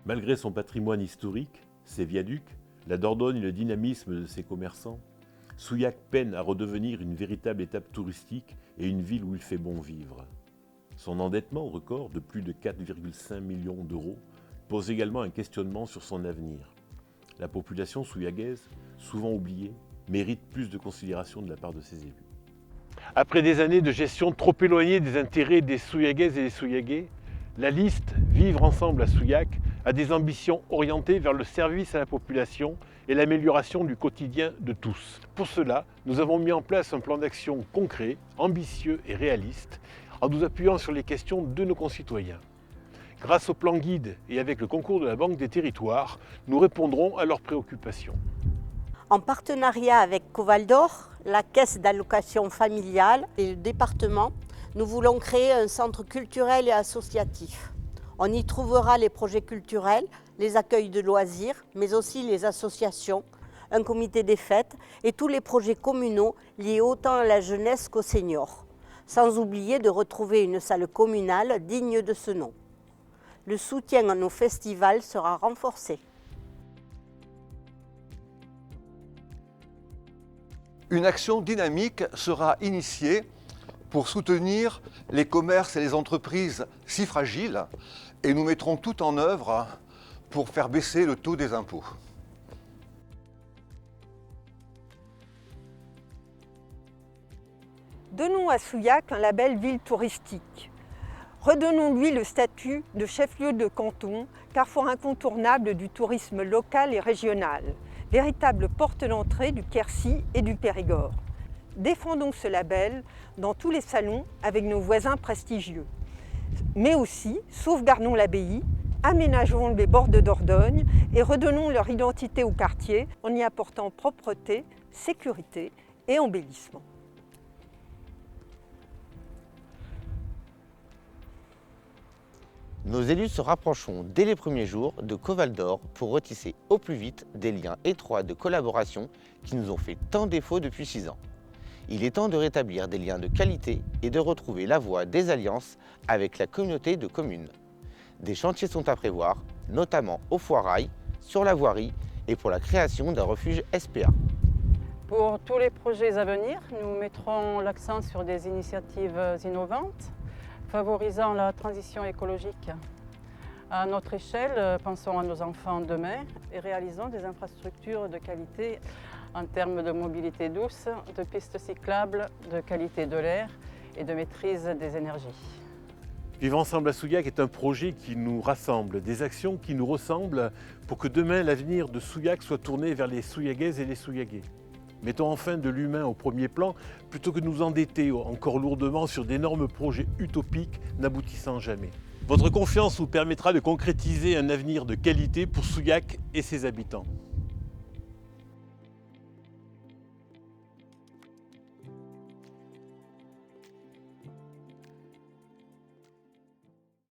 Malgré son patrimoine historique, ses viaducs, la Dordogne et le dynamisme de ses commerçants, Souillac peine à redevenir une véritable étape touristique et une ville où il fait bon vivre. Son endettement record de plus de 4,5 millions d'euros pose également un questionnement sur son avenir. La population souillagaise, souvent oubliée, mérite plus de considération de la part de ses élus. Après des années de gestion trop éloignée des intérêts des Souillagaises et des Souillagais, la liste Vivre ensemble à Souillac a des ambitions orientées vers le service à la population et l'amélioration du quotidien de tous. Pour cela, nous avons mis en place un plan d'action concret, ambitieux et réaliste, en nous appuyant sur les questions de nos concitoyens. Grâce au plan guide et avec le concours de la Banque des Territoires, nous répondrons à leurs préoccupations. En partenariat avec Covaldor, la Caisse d'allocation familiale et le département, nous voulons créer un centre culturel et associatif. On y trouvera les projets culturels, les accueils de loisirs, mais aussi les associations, un comité des fêtes et tous les projets communaux liés autant à la jeunesse qu'aux seniors. Sans oublier de retrouver une salle communale digne de ce nom. Le soutien à nos festivals sera renforcé. Une action dynamique sera initiée pour soutenir les commerces et les entreprises si fragiles et nous mettrons tout en œuvre pour faire baisser le taux des impôts. Donnons à Souillac un label ville touristique. Redonnons-lui le statut de chef-lieu de canton, carrefour incontournable du tourisme local et régional, véritable porte d'entrée du Quercy et du Périgord. Défendons ce label dans tous les salons avec nos voisins prestigieux. Mais aussi, sauvegardons l'abbaye, aménageons les bords de Dordogne et redonnons leur identité au quartier en y apportant propreté, sécurité et embellissement. Nos élus se rapprocheront dès les premiers jours de Covaldor pour retisser au plus vite des liens étroits de collaboration qui nous ont fait tant défaut depuis 6 ans. Il est temps de rétablir des liens de qualité et de retrouver la voie des alliances avec la communauté de communes. Des chantiers sont à prévoir, notamment au Foirail, sur la voirie et pour la création d'un refuge SPA. Pour tous les projets à venir, nous mettrons l'accent sur des initiatives innovantes, favorisant la transition écologique. À notre échelle, pensons à nos enfants demain et réalisons des infrastructures de qualité en termes de mobilité douce, de pistes cyclables, de qualité de l'air et de maîtrise des énergies. Vivre ensemble à Souillac est un projet qui nous rassemble, des actions qui nous ressemblent pour que demain l'avenir de Souillac soit tourné vers les Souillagaises et les Souillagais. Mettons enfin de l'humain au premier plan plutôt que de nous endetter encore lourdement sur d'énormes projets utopiques n'aboutissant jamais. Votre confiance nous permettra de concrétiser un avenir de qualité pour Souillac et ses habitants.